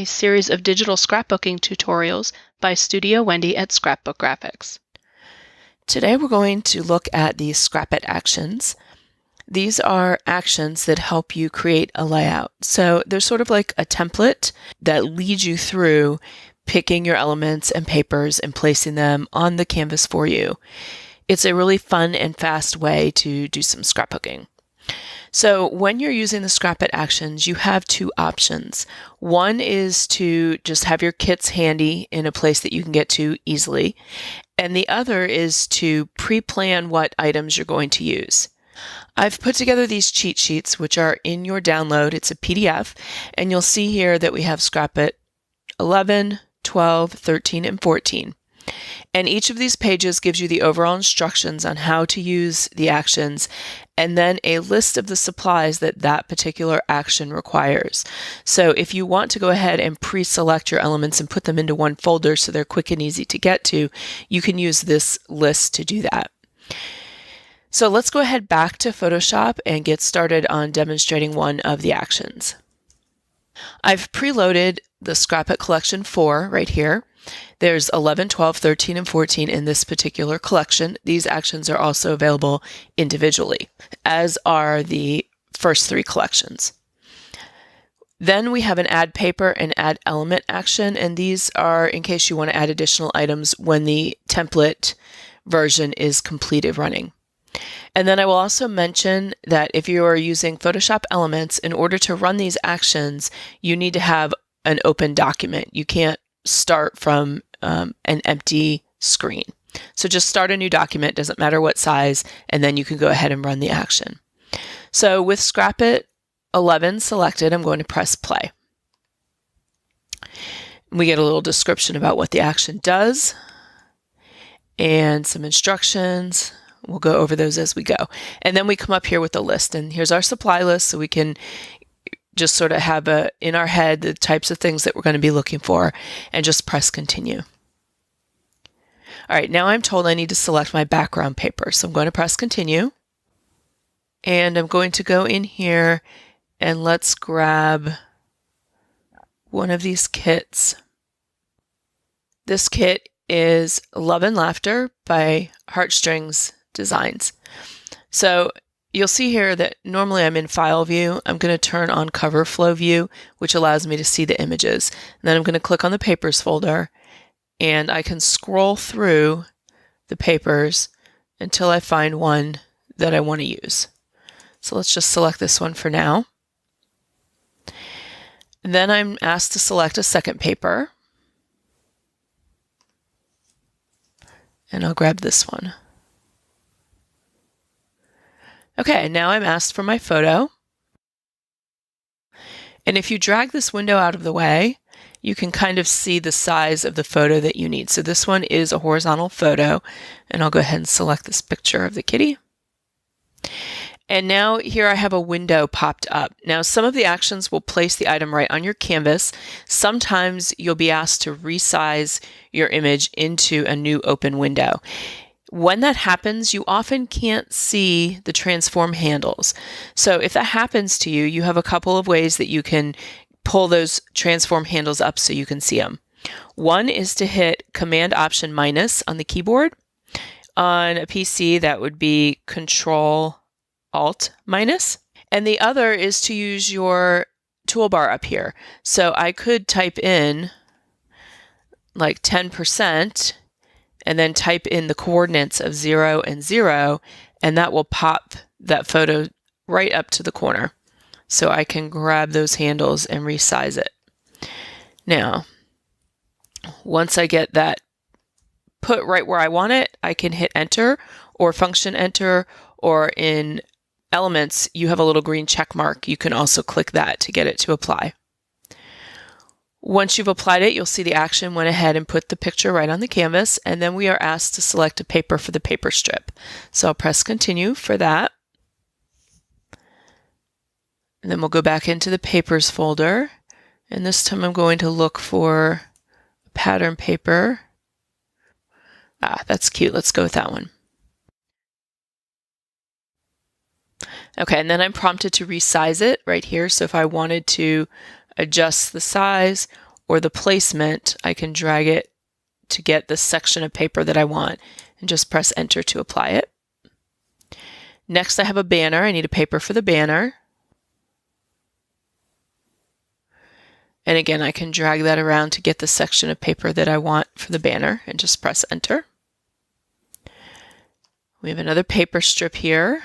a series of digital scrapbooking tutorials by Studio Wendy at Scrapbook Graphics. Today we're going to look at the ScrapIt actions. These are actions that help you create a layout. So they're sort of like a template that leads you through picking your elements and papers and placing them on the canvas for you. It's a really fun and fast way to do some scrapbooking. So when you're using the ScrapIt actions, you have two options. One is to just have your kits handy in a place that you can get to easily. And the other is to pre-plan what items you're going to use. I've put together these cheat sheets, which are in your download. It's a PDF, and you'll see here that we have ScrapIt 11, 12, 13, and 14. And each of these pages gives you the overall instructions on how to use the actions, and then a list of the supplies that that particular action requires. So if you want to go ahead and pre-select your elements and put them into one folder so they're quick and easy to get to, you can use this list to do that. So let's go ahead back to Photoshop and get started on demonstrating one of the actions. I've preloaded the ScrapIt Collection 4 right here. There's 11, 12, 13, and 14 in this particular collection. These actions are also available individually, as are the first three collections. Then we have an Add Paper and Add Element action, and these are in case you want to add additional items when the template version is completed running. And then I will also mention that if you are using Photoshop Elements, in order to run these actions, you need to have an open document. You can't start from an empty screen. So just start a new document, doesn't matter what size, and then you can go ahead and run the action. So with ScrapIt 11 selected, I'm going to press play. We get a little description about what the action does and some instructions. We'll go over those as we go. And then we come up here with the list, and here's our supply list, so we can just sort of have in our head the types of things that we're going to be looking for, and just press continue. All right, now I'm told I need to select my background paper, so I'm going to press continue. And I'm going to go in here and let's grab one of these kits. This kit is Love and Laughter by Heartstrings Designs. So you'll see here that normally I'm in File View. I'm going to turn on Cover Flow View, which allows me to see the images. And then I'm going to click on the Papers folder, and I can scroll through the papers until I find one that I want to use. So let's just select this one for now. And then I'm asked to select a second paper. And I'll grab this one. Okay, now I'm asked for my photo. And if you drag this window out of the way, you can kind of see the size of the photo that you need. So this one is a horizontal photo, and I'll go ahead and select this picture of the kitty. And now here I have a window popped up. Now some of the actions will place the item right on your canvas. Sometimes you'll be asked to resize your image into a new open window. When that happens, you often can't see the transform handles. So if that happens to you, you have a couple of ways that you can pull those transform handles up so you can see them. One is to hit Command Option minus on the keyboard. On a PC, that would be Control Alt minus. And the other is to use your toolbar up here. So I could type in like 10%, and then type in the coordinates of 0 and 0, and that will pop that photo right up to the corner. So I can grab those handles and resize it. Now, once I get that put right where I want it, I can hit Enter or Function Enter, or in Elements, you have a little green check mark. You can also click that to get it to apply. Once you've applied it, you'll see the action went ahead and put the picture right on the canvas, and then we are asked to select a paper for the paper strip. So I'll press continue for that. And then we'll go back into the papers folder, and this time I'm going to look for a pattern paper. That's cute. Let's go with that one. Okay, and then I'm prompted to resize it right here. So if I wanted to adjust the size or the placement, I can drag it to get the section of paper that I want and just press enter to apply it. Next, I have a banner. I need a paper for the banner. And again, I can drag that around to get the section of paper that I want for the banner and just press enter. We have another paper strip here.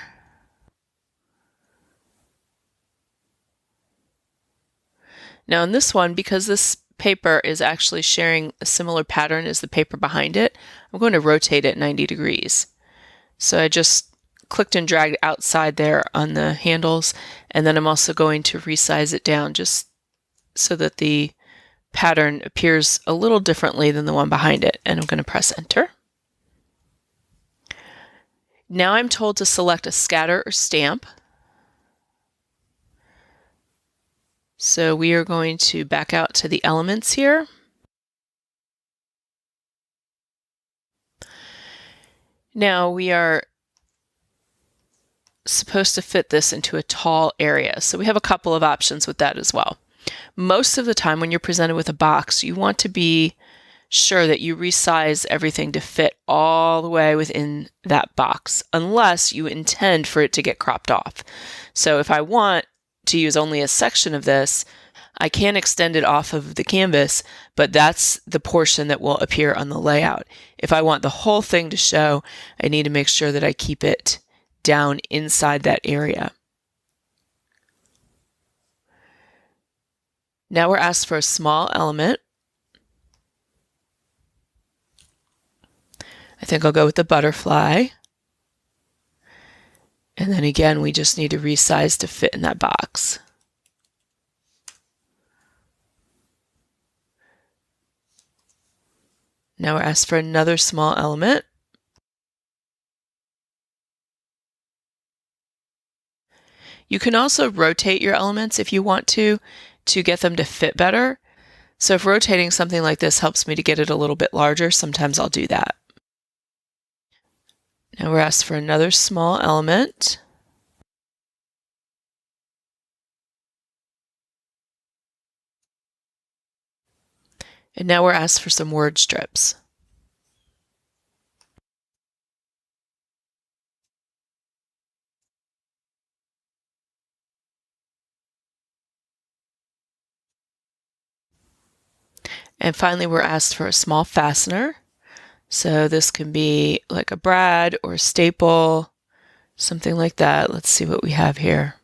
Now in this one, because this paper is actually sharing a similar pattern as the paper behind it, I'm going to rotate it 90 degrees. So I just clicked and dragged outside there on the handles, and then I'm also going to resize it down just so that the pattern appears a little differently than the one behind it, and I'm going to press enter. Now I'm told to select a scatter or stamp. So we are going to back out to the elements here. Now we are supposed to fit this into a tall area. So we have a couple of options with that as well. Most of the time when you're presented with a box, you want to be sure that you resize everything to fit all the way within that box, unless you intend for it to get cropped off. So if I want to use only a section of this, I can extend it off of the canvas, but that's the portion that will appear on the layout. If I want the whole thing to show, I need to make sure that I keep it down inside that area. Now we're asked for a small element. I think I'll go with the butterfly. And then again, we just need to resize to fit in that box. Now we're asked for another small element. You can also rotate your elements if you want to get them to fit better. So if rotating something like this helps me to get it a little bit larger, sometimes I'll do that. Now we're asked for another small element. And now we're asked for some word strips. And finally, we're asked for a small fastener. So this can be like a brad or a staple, something like that. Let's see what we have here.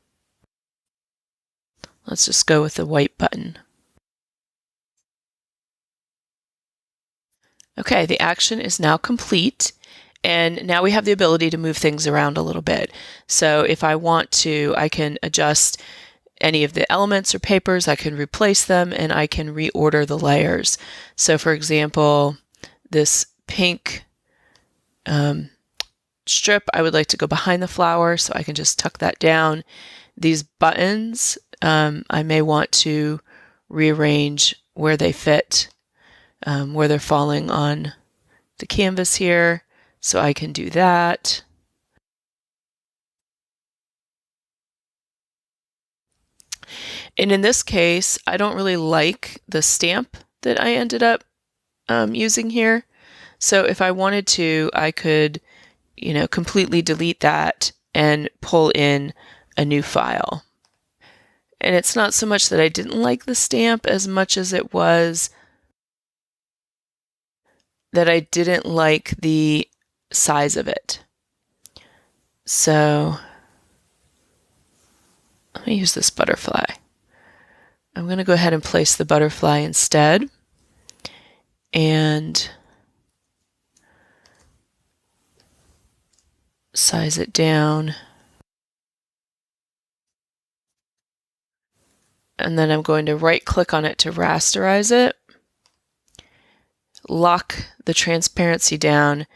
Let's just go with the white button. Okay, the action is now complete, and now we have the ability to move things around a little bit. So if I want to, I can adjust any of the elements or papers, I can replace them, and I can reorder the layers. So for example, this pink strip, I would like to go behind the flower, so I can just tuck that down. These buttons, I may want to rearrange where they fit, where they're falling on the canvas here, so I can do that. And in this case, I don't really like the stamp that I ended up using here. So if I wanted to, I could, completely delete that and pull in a new file. And it's not so much that I didn't like the stamp as much as it was that I didn't like the size of it. So let me use this butterfly. I'm going to go ahead and place the butterfly instead. And size it down. And then I'm going to right click on it to rasterize it. Lock the transparency down,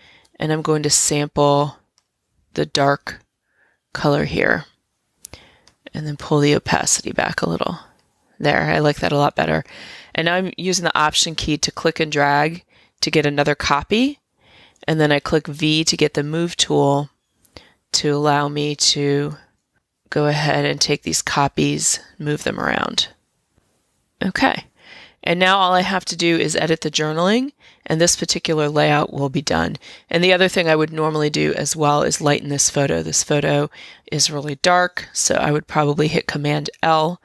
and I'm going to sample the dark color here. And then pull the opacity back a little. There, I like that a lot better. And now I'm using the Option key to click and drag to get another copy. And then I click V to get the Move tool to allow me to go ahead and take these copies, move them around. Okay, And now all I have to do is edit the journaling, and this particular layout will be done. And the other thing I would normally do as well is lighten this photo. This photo is really dark, so I would probably hit Command L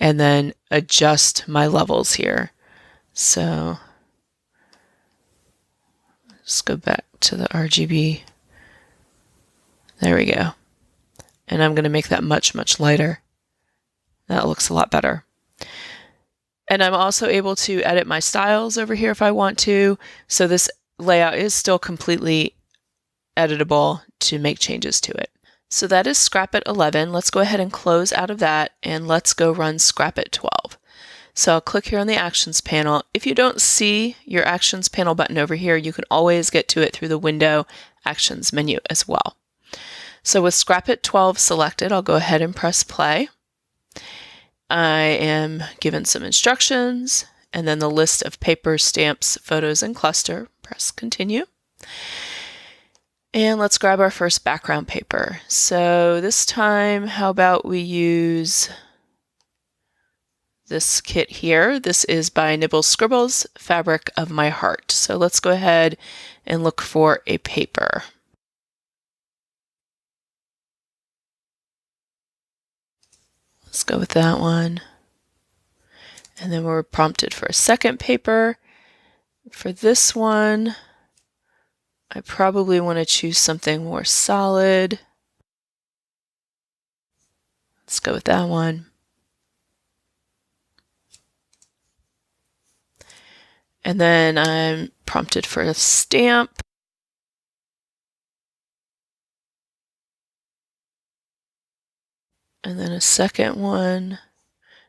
and then adjust my levels here. So let's go back to the RGB. There we go. And I'm going to make that much, much lighter. That looks a lot better. And I'm also able to edit my styles over here if I want to. So this layout is still completely editable to make changes to it. So that is ScrapIt 11. Let's go ahead and close out of that and let's go run ScrapIt 12. So I'll click here on the Actions panel. If you don't see your Actions panel button over here, you can always get to it through the Window Actions menu as well. So with ScrapIt 12 selected, I'll go ahead and press play. I am given some instructions and then the list of papers, stamps, photos, and cluster. Press continue. And let's grab our first background paper. So this time, how about we use this kit here. This is by Nibbles Scribbles, Fabric of My Heart. So let's go ahead and look for a paper. Let's go with that one. And then we're prompted for a second paper. For this one, I probably want to choose something more solid. Let's go with that one. And then I'm prompted for a stamp. And then a second one.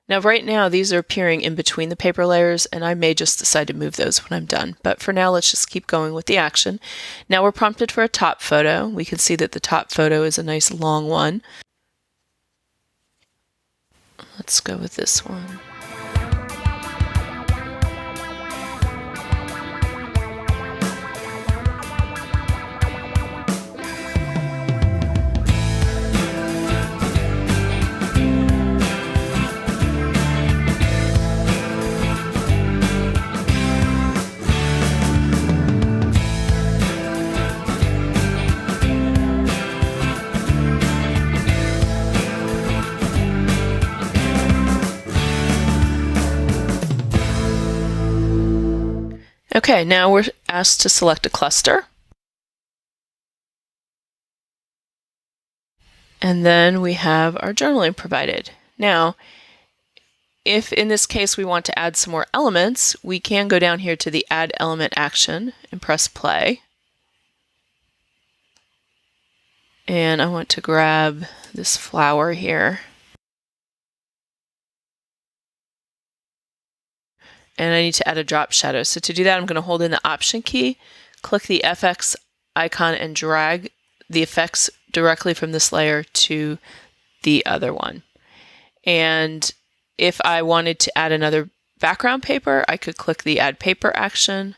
Now right now these are appearing in between the paper layers and I may just decide to move those when I'm done. But for now let's just keep going with the action. Now we're prompted for a top photo. We can see that the top photo is a nice long one. Let's go with this one. Okay, now we're asked to select a cluster. And then we have our journaling provided. Now, if in this case we want to add some more elements, we can go down here to the Add Element action and press play. And I want to grab this flower here. And I need to add a drop shadow. So to do that, I'm going to hold in the Option key, click the FX icon, and drag the effects directly from this layer to the other one. And if I wanted to add another background paper, I could click the Add Paper action,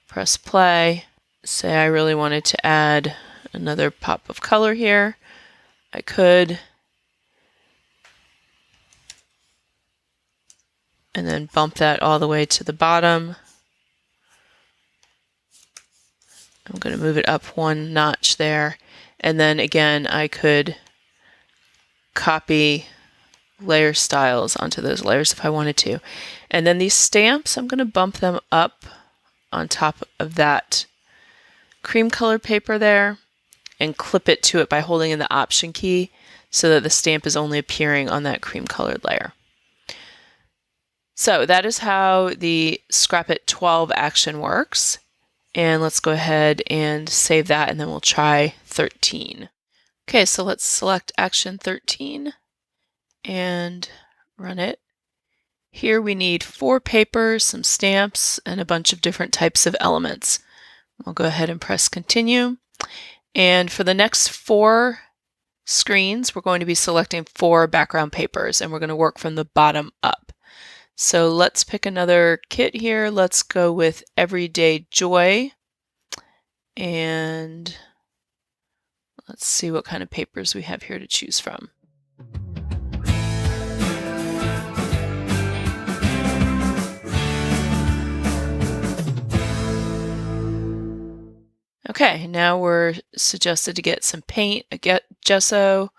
press play, say I really wanted to add another pop of color here. I could. And then bump that all the way to the bottom. I'm going to move it up one notch there. And then again, I could copy layer styles onto those layers if I wanted to. And then these stamps, I'm going to bump them up on top of that cream colored paper there and clip it to it by holding in the Option key so that the stamp is only appearing on that cream colored layer. So that is how the ScrapIt 12 action works. And let's go ahead and save that, and then we'll try 13. Okay, so let's select action 13 and run it. Here we need 4 papers, some stamps, and a bunch of different types of elements. I'll go ahead and press continue. And for the next 4 screens, we're going to be selecting 4 background papers, and we're going to work from the bottom up. So let's pick another kit here. Let's go with Everyday Joy. And let's see what kind of papers we have here to choose from. Okay, now we're suggested to get some paint, a gesso,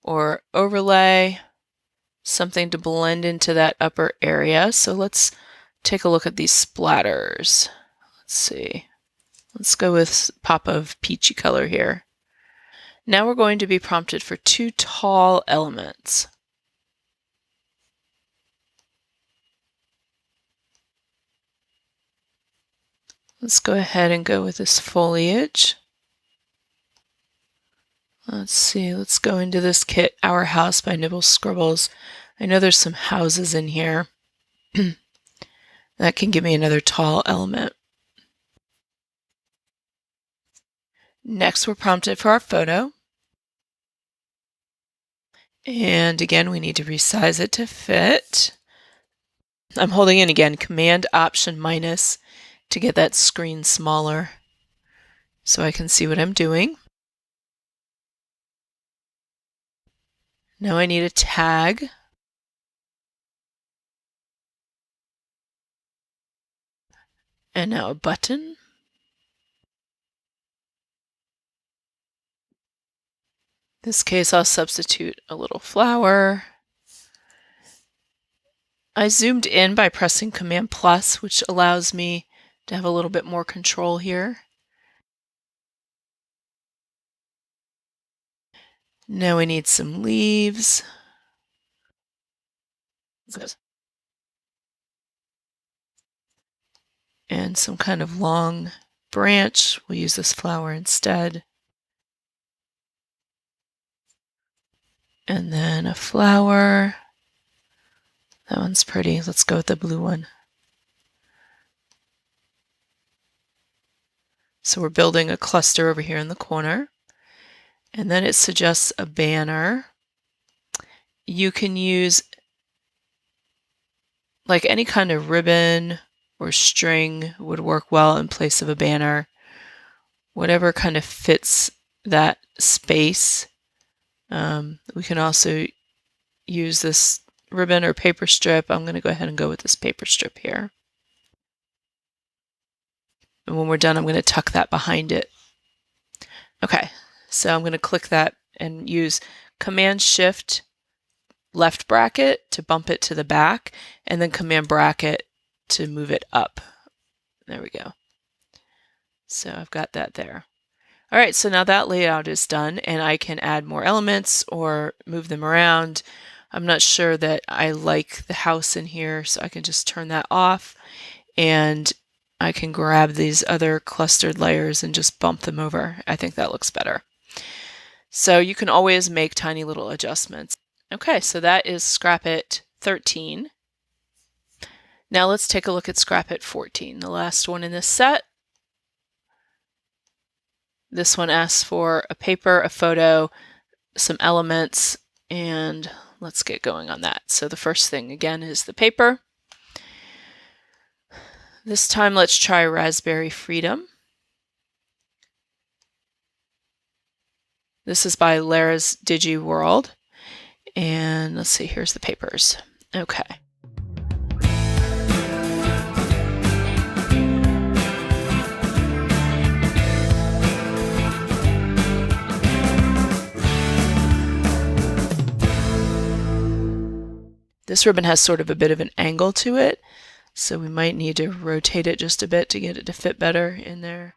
or overlay, something to blend into that upper area. So let's take a look at these splatters. Let's see. Let's go with a pop of peachy color here. Now we're going to be prompted for 2 tall elements. Let's go ahead and go with this foliage. Let's see, let's go into this kit, Our House by Nibble Scribbles. I know there's some houses in here. That can give me another tall element. Next, we're prompted for our photo. And again, we need to resize it to fit. I'm holding in again, Command-Option-Minus to get that screen smaller so I can see what I'm doing. Now I need a tag. And now a button. In this case, I'll substitute a little flower. I zoomed in by pressing Command+, which allows me to have a little bit more control here. Now we need some leaves. And some kind of long branch. We'll use this flower instead. And then a flower. That one's pretty. Let's go with the blue one. So we're building a cluster over here in the corner. And then it suggests a banner. You can use like any kind of ribbon or string would work well in place of a banner. Whatever kind of fits that space. We can also use this ribbon or paper strip. I'm going to go ahead and go with this paper strip here. And when we're done, I'm going to tuck that behind it. Okay, so I'm going to click that and use Command-Shift left bracket to bump it to the back, and then Command bracket to move it up. There we go. So I've got that there. All right, so now that layout is done, and I can add more elements or move them around. I'm not sure that I like the house in here, so I can just turn that off, and I can grab these other clustered layers and just bump them over. I think that looks better. So you can always make tiny little adjustments. Okay, so that is ScrapIt 13. Now let's take a look at ScrapIt 14, the last one in this set. This one asks for a paper, a photo, some elements, and let's get going on that. So the first thing again is the paper. This time let's try Raspberry Freedom. This is by Lara's Digi World. And let's see, here's the papers. Okay. This ribbon has sort of a bit of an angle to it, so we might need to rotate it just a bit to get it to fit better in there.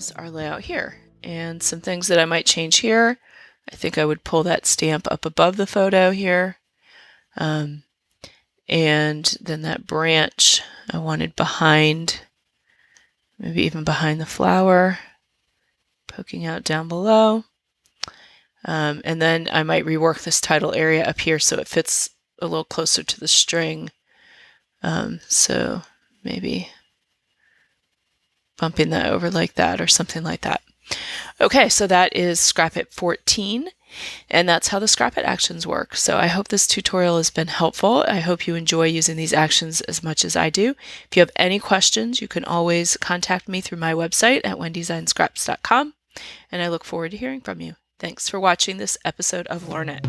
is our layout here. And some things that I might change here. I think I would pull that stamp up above the photo here. And then that branch I wanted behind, maybe even behind the flower, poking out down below. And then I might rework this title area up here so it fits a little closer to the string. So maybe bumping that over like that or something like that. Okay, so that is ScrapIt 14, and that's how the ScrapIt actions work. So I hope this tutorial has been helpful. I hope you enjoy using these actions as much as I do. If you have any questions, you can always contact me through my website at wendyzinescraps.com, and I look forward to hearing from you. Thanks for watching this episode of Learn It.